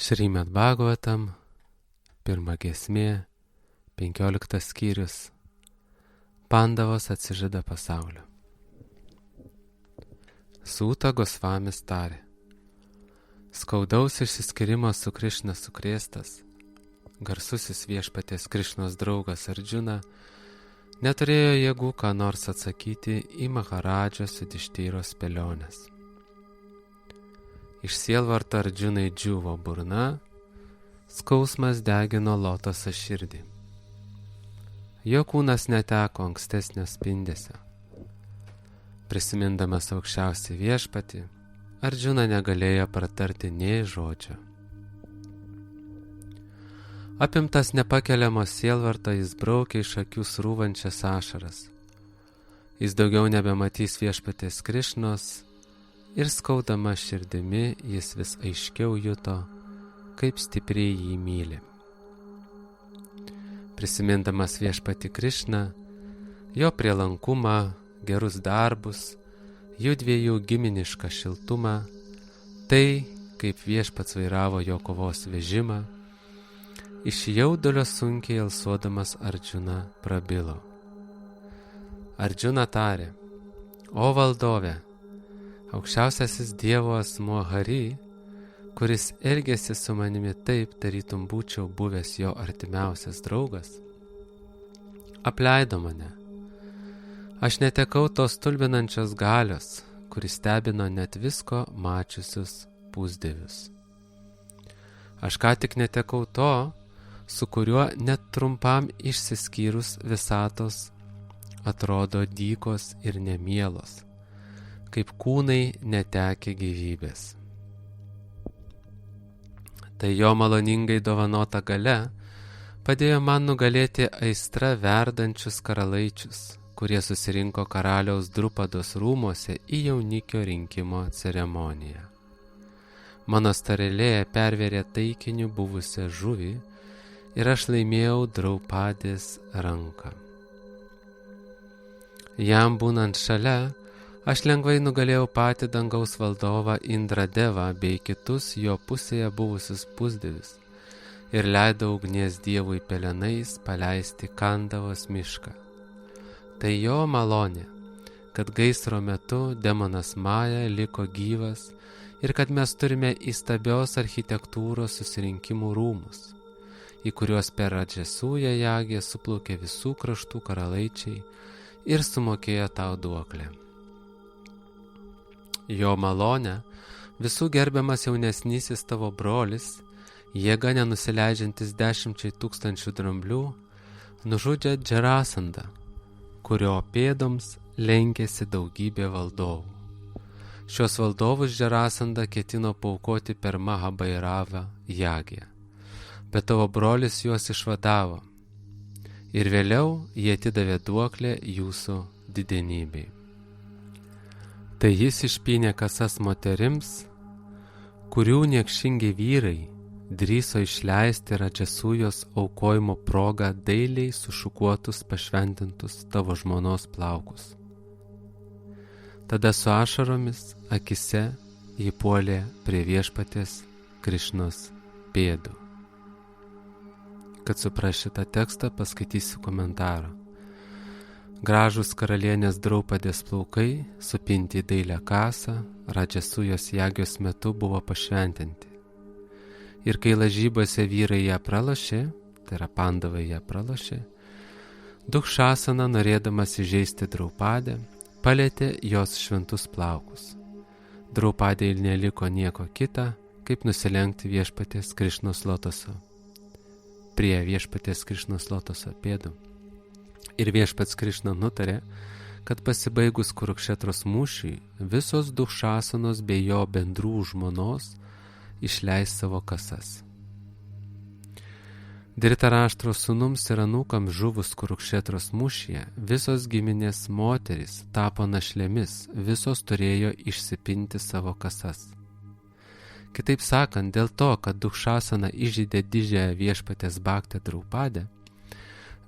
Šrimed Bhagavatam, 1 giesmė, 15 skyrius. Pandavos atsižada pasaulio. Sūta Gosvamis tarė: skaudaus išsiskyrimo su Krišna sukrėstas, garsusis viešpaties Krišnos draugas Ardžuna neturėjo jėgų ką nors atsakyti į Maharadžos Judištyros spėliones. Iš sielvarto Ardžunai džiuvo burna, skausmas degino lotoso širdį. Jo kūnas neteko ankstesnio spindesio. Prisimindamas aukščiausią viešpatį, Ardžuna negalėjo pratarti nė žodžio. Apimtas nepakeliamo sielvarto, jis braukė iš akių srūvančias ašaras. Jis daugiau nebematys viešpaties Krišnos ir skaudama širdimi jis vis aiškiau juto, kaip stipriai jį myli. Prisimindamas viešpatį Krišną, jo prielankumą, gerus darbus, jų dviejų giminišką šiltumą, tai, kaip viešpats vairavo jo kovos vežimą, iš jaudulio sunkiai alsuodamas Ardžuna prabilo. Ardžuna tarė: o valdove, aukščiausiasis Dievo asmuo Hari, kuris elgėsi su manimi taip, tarytum būčiau buvęs jo artimiausias draugas, apleido mane. Aš netekau tos stulbinančios galios, kuris stebino net visko mačiusius pusdievius. Aš ką tik netekau to, su kuriuo net trumpam išsiskyrus visatos atrodo dykos ir nemielos, kaip kūnai netekę gyvybės. Tai jo maloningai dovanota galia padėjo man nugalėti aistra verdančius karalaičius, kurie susirinko karaliaus Drupados rūmose į jaunikio rinkimo ceremoniją. Mano starelė pervėrė taikiniu buvusią žuvį ir aš laimėjau Draupadės ranką. Jam būnant šalia, aš lengvai nugalėjau patį dangaus valdovą Indradevą bei kitus jo pusėje buvusius pusdievius ir leidau ugnies dievui pelenais paleisti Kandavos mišką. Tai jo malonė, kad gaisro metu demonas Maja liko gyvas ir kad mes turime įstabios architektūros susirinkimų rūmus, į kuriuos per Radžasūją Jagę suplaukė visų kraštų karalaičiai ir sumokėjo tau duoklę. Jo malonę visų gerbiamas jaunesnysis tavo brolis, jėga nenusileidžiantis 10 000 dramblių, nužudė Džarasandą, kurio pėdoms lenkėsi daugybė valdovų. Šios valdovus Džarasanda ketino paaukoti per Mahabairavą Jagę, bet tavo brolis juos išvadavo ir vėliau jie atidavė duoklę jūsų didenybei. Tai jis išpynė kasas moterims, kurių niekšingi vyrai drįso išleisti Radžasūjos aukojimo progą dailiai sušukuotus pašventintus tavo žmonos plaukus. Tada su ašaromis akise jį puolė prie viešpaties Krišnos pėdų. Kad supras šitą tekstą, paskaitysiu komentarą. Gražūs karalienės Draupadės plaukai, supinti į dailią kasą, Radžasūjos Jagios metu buvo pašventinti. Ir kai lažybose vyrai ją pralošė, tai yra Pandavai ją pralošė, Dukšasana, norėdamas įžeisti Draupadę, palietė jos šventus plaukus. Draupadei neliko nieko kita, kaip nusilenkti viešpaties Krišnos lotoso, prie viešpaties Krišnos lotoso pėdų. Ir viešpats Krišna nutarė, kad pasibaigus Kurukšetros mūšiui visos Dukšasanos bei jo bendrų žmonos išleis savo kasas. Dritaraštros sūnums ir anūkams žuvus Kurukšetros mūšyje, visos giminės moterys tapo našlėmis, visos turėjo išsipinti savo kasas. Kitaip sakant, dėl to, kad Dukšasana įžeidė didžiąją viešpatės Baktę Draupadę,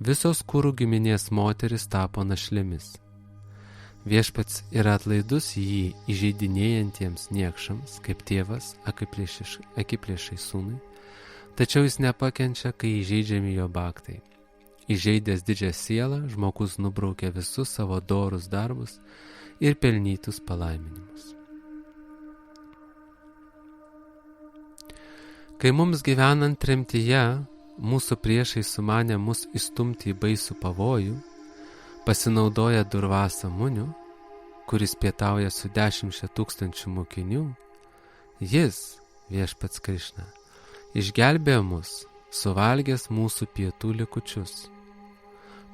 visos Kurų giminės moteris tapo našlėmis. Viešpats yra atlaidus jį įžeidinėjantiems niekšams, kaip tėvas akiplėšai sūnui, tačiau jis nepakenčia, kai įžeidžiami jo baktai. Įžeidęs didžią sielą, žmogus nubraukia visus savo dorus darbus ir pelnytus palaiminimus. Kai mums gyvenant tremtyje, mūsų priešai sumanė mus įstumti į baisų pavojų, pasinaudoja Durvasa Muniu, kuris pietauja su 10 000 mokinių, jis, viešpats Krišna, išgelbėjo mus, suvalgęs mūsų pietų likučius.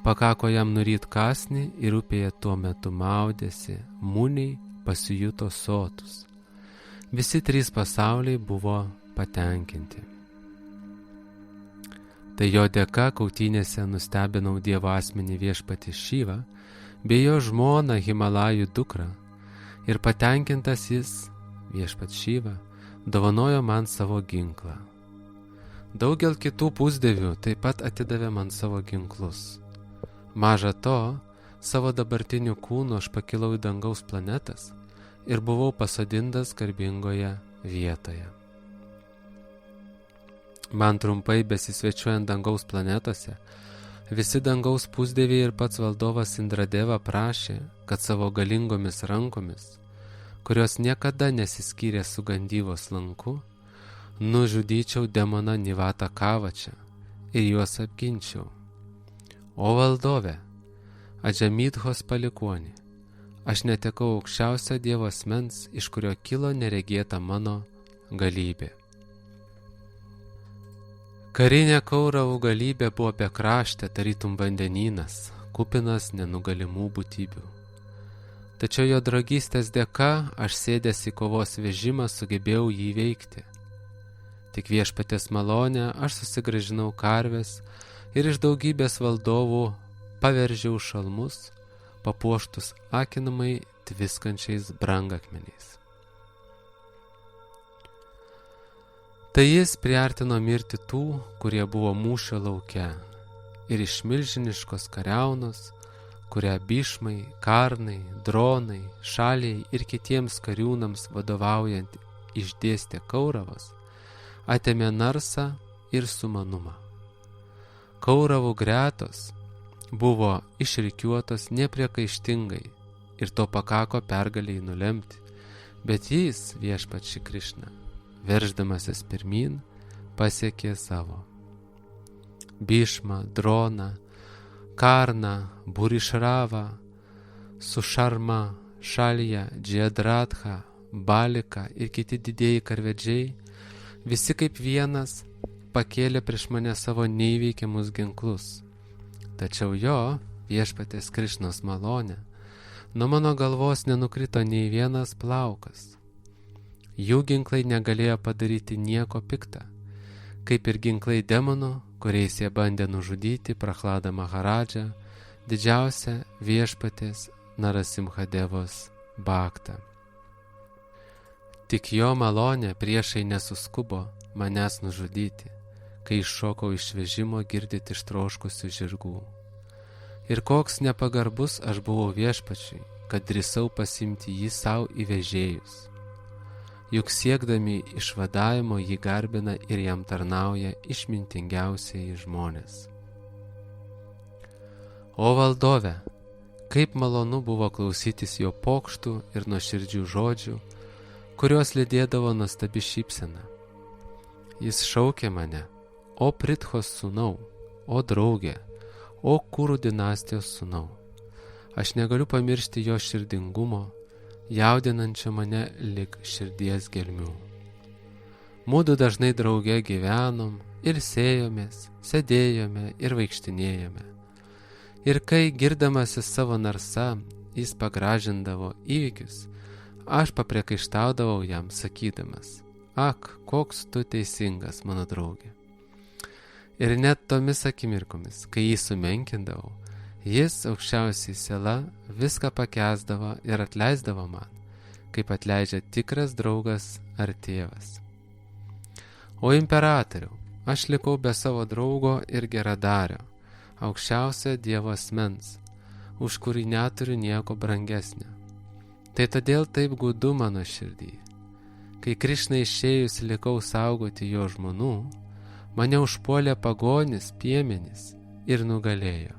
Pakako jam nuryt kąsnį ir upėje tuo metu maudėsi, Muniai pasijuto sotus. Visi 3 pasauliai buvo patenkinti. Tai jo dėka kautynėse nustebinau Dievo asmenį viešpatį Šyvą bei jo žmoną Himalajų dukrą ir patenkintas jis, viešpats Šyva, dovanojo man savo ginklą. Daugel kitų pusdievių taip pat atidavė man savo ginklus. Maža to, savo dabartiniu kūnu aš pakilau į dangaus planetas ir buvau pasodintas garbingoje vietoje. Man trumpai besisvečiuojant dangaus planetose, visi dangaus pusdieviai ir pats valdovas Indradeva prašė, kad savo galingomis rankomis, kurios niekada nesiskyrė su Gandyvos lanku, nužudyčiau demoną Nivatą Kavačą ir juos apginčiau. O valdove, Adžamidhos palikuonį, aš netekau aukščiausio Dievo asmens, iš kurio kilo neregėta mano galybė. Karinė Kauravų galybė buvo bekraštė, tarytum vandenynas, kupinas nenugalimų būtybių. Tačiau jo dragystės dėka aš sėdęs į kovos vežimą sugebėjau jį įveikti. Tik viešpaties malonę aš susigrąžinau karves ir iš daugybės valdovų paveržiau šalmus, papuoštus akinamai tviskančiais brangakmeniais. Tai jis priartino mirtį tų, kurie buvo mūšio lauke, ir iš milžiniškos kariaunos, kurią Bišmai, Karnai, Dronai, Šaliai ir kitiems kariūnams vadovaujant išdėstė Kauravas, atėmė narsą ir sumanumą. Kauravų gretos buvo išrikiuotos nepriekaištingai ir to pakako pergaliai nulemti, bet jis, viešpats Šri Krišna, verždamasis pirmyn, pasiekė savo. Bišma, Drona, Karna, Burišrava, Sušarma, Šalija, Džiadratha, Balika ir kiti didieji karvedžiai, visi kaip vienas pakėlė prieš mane savo neįveikiamus ginklus. Tačiau jo, viešpatės Krišnos malonė, nuo mano galvos nenukrito nei vienas plaukas. Jų ginklai negalėjo padaryti nieko pikta, kaip ir ginklai demonų, kuriais jie bandė nužudyti Prahladą Maharadžą, didžiausią viešpatės Narasimhadevos baktą. Tik jo malonė priešai nesuskubo manęs nužudyti, kai iššokau iš vežimo girdėti ištroškusių žirgų. Ir koks nepagarbus aš buvau viešpačiui, kad drįsau pasimti jį savo į vežėjus. Juk siekdami išvadavimo jį garbina ir jam tarnauja išmintingiausiai žmonės. O valdove, kaip malonu buvo klausytis jo pokštų ir nuoširdžių žodžių, kuriuos lydėdavo nuostabi šypsena. Jis šaukė mane, o Pritchos sūnau, o draugė, o Kurų dinastijos sūnau. Aš negaliu pamiršti jo širdingumo, jaudinančio mane lig širdies gelmių. Mudu dažnai drauge gyvenom ir sėjomės, sėdėjome ir vaikštinėjome. Ir kai girdamasis savo narsa, jis pagražindavo įvykius, aš papriekaištaudavau jam sakydamas, ak, koks tu teisingas, mano draugė. Ir net tomis akimirkomis, kai jį sumenkindavau, jis aukščiausiai siela viską pakęsdavo ir atleisdavo man, kaip atleidžia tikras draugas ar tėvas. O imperatoriau, aš likau be savo draugo ir geradario, aukščiausio Dievo asmens, už kurį neturiu nieko brangesnio. Tai todėl taip gūdu mano širdį. Kai Krišnai išėjus likau saugoti jo žmonų, mane užpuolė pagonis, piemenys ir nugalėjo.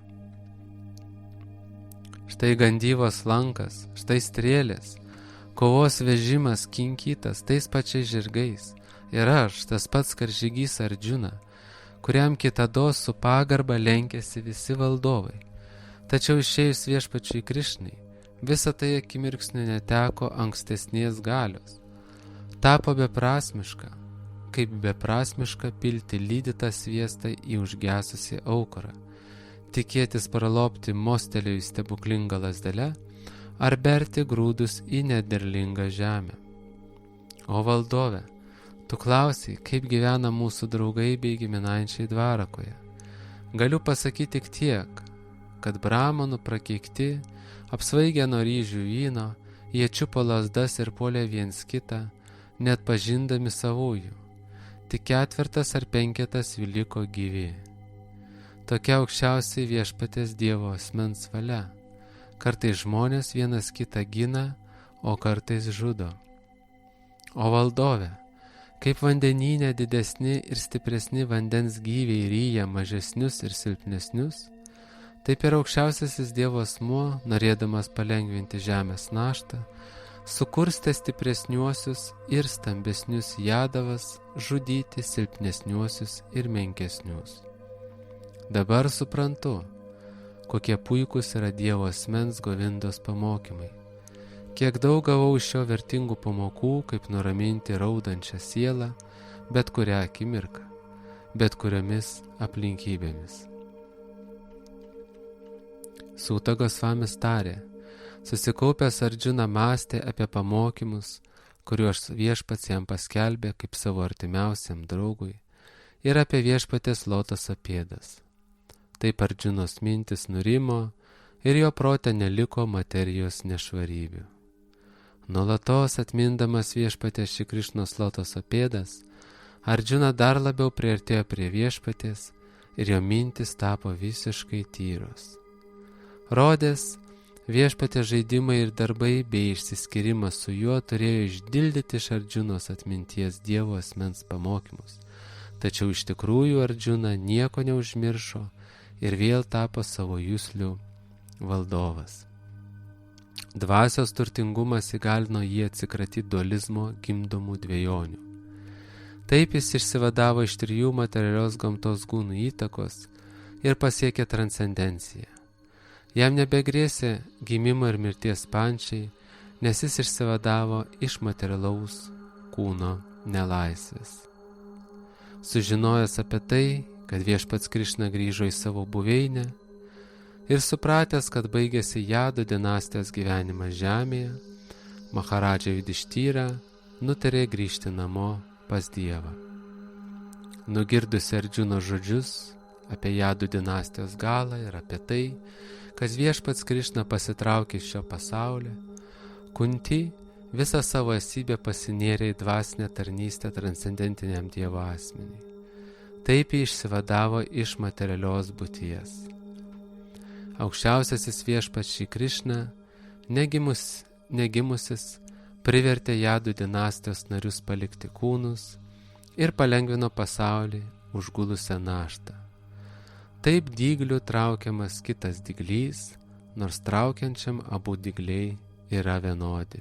Štai gandyvos lankas, štai strėlės, kovos vežimas kinkytas tais pačiais žirgais, ir aš, tas pats karžygys Ardžiuna, kuriam kitados su pagarba lenkėsi visi valdovai. Tačiau išėjus viešpačiui Krišnai, visa tai akimirksniu neteko ankstesnės galios. Tapo beprasmiška, kaip beprasmiška pilti lydytą sviestą į užgesusį aukurą, tikėtis pralopti mostelėjus stebuklingą lazdelę ar berti grūdus į nederlingą žemę. O valdove, tu klausai, kaip gyvena mūsų draugai bei giminaičiai Dvarakoje. Galiu pasakyti tik tiek, kad bramonų prakeikti, apsvaigę nuo ryžių vyno, jie čiupo lazdas ir puolė viens kitą, net pažindami savųjų. Tik 4 ar 5 jų liko gyvi. Tokia aukščiausiai viešpaties Dievo asmens valia. Kartais žmonės vienas kitą gina, o kartais žudo. O valdove, kaip vandenyne didesni ir stipresni vandens gyviai ryja mažesnius ir silpnesnius, taip ir aukščiausiasis Dievo asmuo, norėdamas palengvinti žemės naštą, sukurstė stipresniuosius ir stambesnius jadavas žudyti silpnesniuosius ir menkesnius. Dabar suprantu, kokie puikūs yra Dievo asmens Govindos pamokymai. Kiek daug gavau iš šio vertingų pamokų, kaip nuraminti raudančią sielą, bet kurią akimirką, bet kuriomis aplinkybėmis. Sūta Gosvamis tarė, susikaupęs Ardžiuna mąstė apie pamokymus, kuriuos viešpats jam paskelbė kaip savo artimiausiam draugui, ir apie viešpatės lotoso pėdas. Taip Ardžiunos mintis nurimo ir jo prote neliko materijos nešvarybių. Nuolatos atmindamas viešpatės Šri Krišnos lotoso pėdas, Ardžiuna dar labiau priartėjo prie viešpatės ir jo mintis tapo visiškai tyros. Rodės, viešpatės žaidimai ir darbai bei išsiskirimas su juo turėjo išdildyti iš Ardžiunos atminties Dievo asmens pamokymus, tačiau iš tikrųjų Ardžiuna nieko neužmiršo ir vėl tapo savo juslių valdovas. Dvasios turtingumas įgalino jį atsikratyti dualizmo gimdomų dvejonių. Taip jis išsivadavo iš 3 materialios gamtos gūnų įtakos ir pasiekė transcendenciją. Jam nebegrėsė gimimo ir mirties pančiai, nes jis išsivadavo iš materialaus kūno nelaisvės. Sužinojęs apie tai, kad viešpats Krišna grįžo į savo buveinę ir supratęs, kad baigėsi Jadų dinastijos gyvenimas žemėje, Maharadža Judištyra nutarė grįžti namo pas Dievą. Nugirdusi Ardžiuno žodžius apie Jadų dinastijos galą ir apie tai, kad viešpats Krišna pasitraukė iš šio pasaulio, Kunti visą savo esybę pasinėrė į dvasinę tarnystę transcendentiniam Dievo asmeniui. Taip jį išsivadavo iš materialios būties. Aukščiausiasis viešpats Šri Krišna, negimusis, privertė Jadų dinastijos narius palikti kūnus ir palengvino pasaulį užgulusią naštą. Taip dyglių traukiamas kitas dyglys, nors traukiančiam abu dygliai yra vienodi.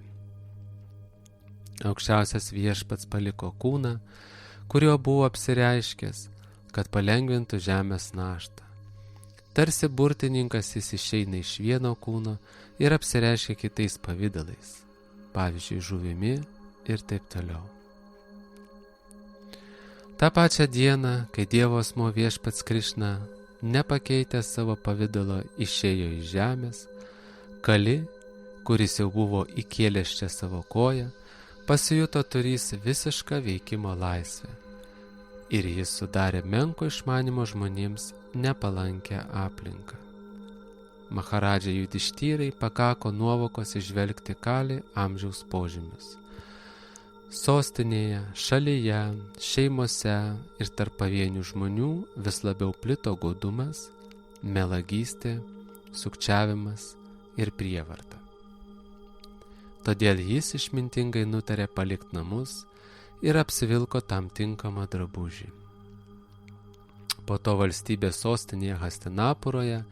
Aukščiausias viešpats paliko kūną, kuriuo buvo apsireiškęs, kad palengvintų žemės naštą. Tarsi burtininkas jis išeina iš vieno kūno ir apsireiškia kitais pavidalais, pavyzdžiui, žuvimi ir taip toliau. Ta pačią dieną, kai Dievo asmuo viešpats Krišna, nepakeitęs savo pavidalo, išėjo iš žemės, Kali, kuris jau buvo įkėlęs čia savo koją, pasijuto turys visišką veikimo laisvę ir jis sudarė menko išmanimo žmonėms nepalankę aplinką. Maharadžai Judištyrai pakako nuovokos įžvelgti Kali amžiaus požymius. Sostinėje, šalyje, šeimose ir tarp pavienių žmonių vis labiau plito godumas, melagystė, sukčiavimas ir prievarta. Todėl jis išmintingai nutarė palikti namus ir apsivilko tam tinkamą drabužį. Po to valstybės sostinėje Hastinapūroje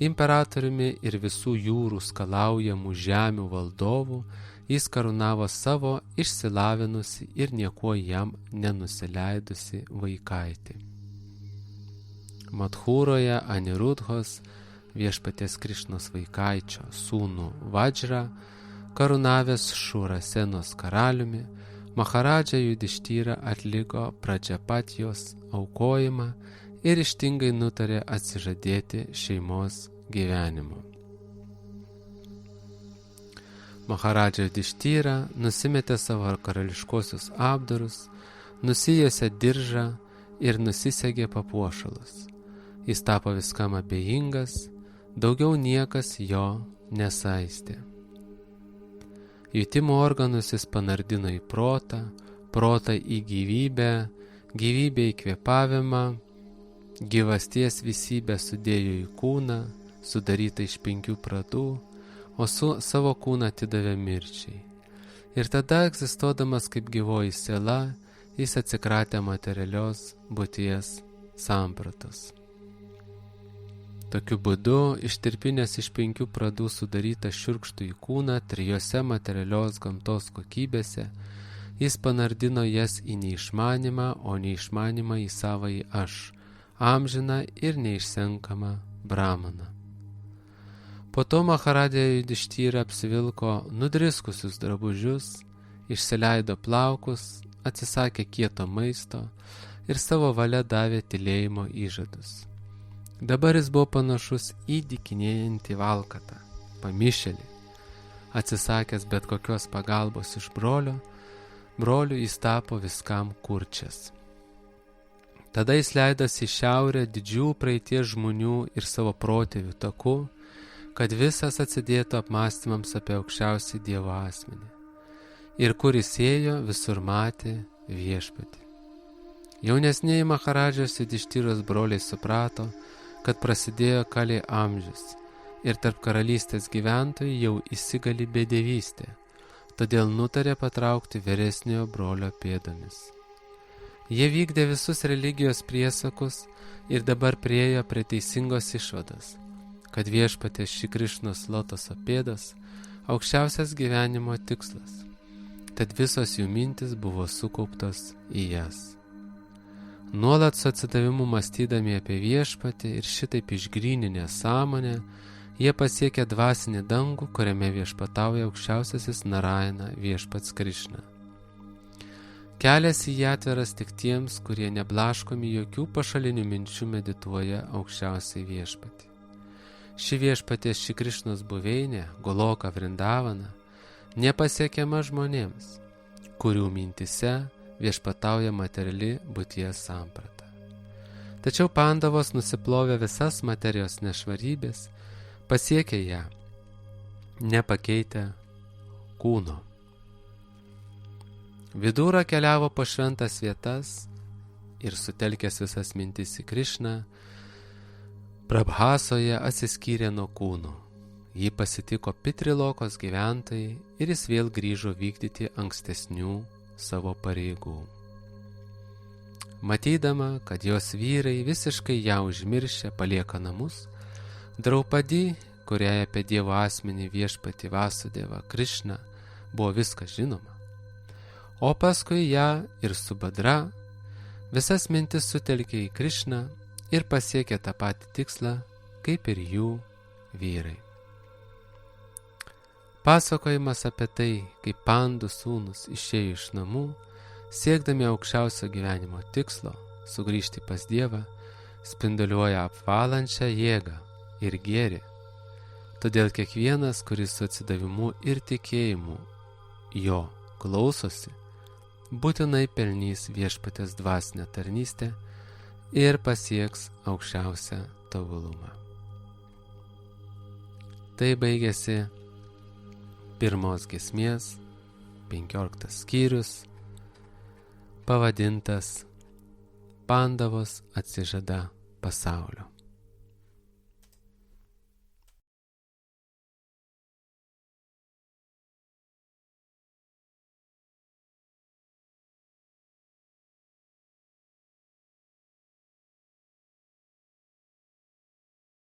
imperatoriumi ir visų jūrų skalaujamų žemių valdovu jis karūnavo savo išsilavinusi ir niekuo jam nenusileidusi vaikaitį. Madhūroje Anirudhos, viešpaties Krišnos vaikaičio sūnų Vadžrą, karūnavęs Šurasenos karaliumi, Maharadža Judištyrą atliko Pradžapatijos aukojimą ir ryžtingai nutarė atsižadėti šeimos gyvenimu. Maharadža Judištyra nusimetė savo karališkosius apdarus, nusijėsė diržą ir nusisegė papuošalus. Jis tapo viskam abejingas, daugiau niekas jo nesaistė. Jutimo organus jis panardino į protą, protą į gyvybę, gyvybę į kvėpavimą, gyvasties visybę sudėjo į kūną, sudarytą iš 5 pradų, o savo kūną atidavė mirčiai. Ir tada, egzistuodamas kaip gyvoji siela, jis atsikratė materialios būties sampratos. Tokiu būdu, ištirpinęs iš 5 pradų sudarytą šiurkštų į kūną 3 materialios gamtos kokybėse, jis panardino jas į neišmanimą, o neišmanimą į savąjį aš, amžiną ir neišsenkamą brahmaną. Po to Maharadža Judištyra apsivilko nudriskusius drabužius, išsileido plaukus, atsisakė kieto maisto ir savo valia davė tylėjimo įžadus. Dabar jis buvo panašus į dykinėjantį valkatą, pamišėlį. Atsisakęs bet kokios pagalbos iš brolių jis tapo viskam kurčias. Tada jis leidosi į šiaurę didžių praeities žmonių ir savo protėvių taku, kad visas atsidėtų apmąstymams apie aukščiausią Dievo asmenį. Ir kur jis ėjo, visur matė viešpatį. Jaunesnieji Maharadžos Judištyros broliai suprato, kad prasidėjo Kali amžius ir tarp karalystės gyventojų jau įsigali bedevystė, todėl nutarė patraukti vyresniojo brolio pėdomis. Jie vykdė visus religijos priesakus ir dabar priėjo prie teisingos išvados, kad viešpaties Šri Krišnos lotoso pėdos aukščiausias gyvenimo tikslas, tad visos jų mintis buvo sukauptos į jas. Nuolat su atsidavimu mąstydami apie viešpatį ir šitaip išgryninę sąmonę, jie pasiekė dvasinį dangų, kuriame viešpatauja aukščiausiasis Narayana viešpats Krišna. Kelias į jį atveras tik tiems, kurie neblaškomi jokių pašalinių minčių medituoja aukščiausiai viešpatį. Ši viešpaties Šri Krišnos buveinė, Goloka Vrindavana, nepasiekiama žmonėms, kurių mintise viešpatauja materiali būties samprata. Tačiau Pandavos nusiplovė visas materijos nešvarybės, pasiekė ją, nepakeitę kūno. Vidūra keliavo po šventas vietas ir sutelkęs visas mintis į Krišną, Prabhasoje atsiskyrė nuo kūno. Jį pasitiko Pitrilokos gyventojai ir jis vėl grįžo vykdyti ankstesnių savo pareigų. Matydama, kad jos vyrai visiškai ją užmiršę palieka namus, Draupadi, kuriai apie Dievo asmenį viešpatį Vasudevą Krišną buvo viskas žinoma, o paskui ją ir Subhadra visas mintis sutelkė į Krišną ir pasiekė tą patį tikslą, kaip ir jų vyrai. Pasakojimas apie tai, kaip Pandų sūnus išėjo iš namų, siekdami aukščiausio gyvenimo tikslo, sugrįžti pas Dievą, spinduliuoja apvalančią jėgą ir gėrį. Todėl kiekvienas, kuris su atsidavimu ir tikėjimu jo klausosi, būtinai pelnys viešpatės dvasinę tarnystę ir pasieks aukščiausią tobulumą. Tai baigėsi pirmos giesmės 15 skyrius, pavadintas Pandavos atsižada pasaulio.